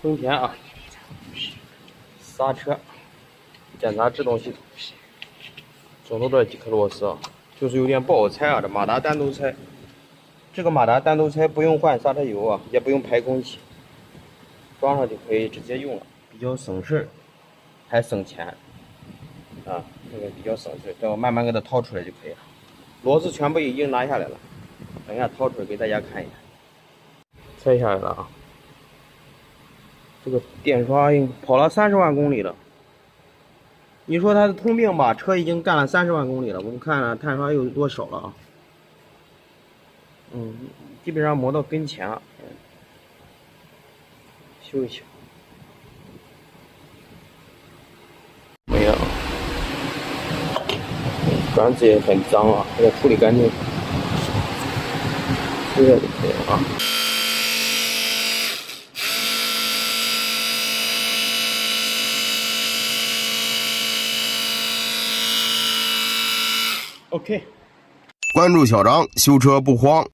丰田啊，刹车，检查制动系统，总共这几颗螺丝啊，就是有点不好拆啊。这马达单独拆，这个马达单独拆不用换刹车油啊，也不用排空气，装上就可以直接用了，比较省事儿，还省钱啊。这个比较省事，等我慢慢给它掏出来就可以了。螺丝全部已经拿下来了，等一下掏出来给大家看一下。拆下来了啊。这个电刷跑了30万公里了，你说它的通病吧，车已经干了30万公里了，我们看看碳刷有多少了啊？基本上磨到跟前了，修一下。没有，杆子也很脏啊，给它处理干净，修一下就可以了啊。OK， 关注小张，修车不慌。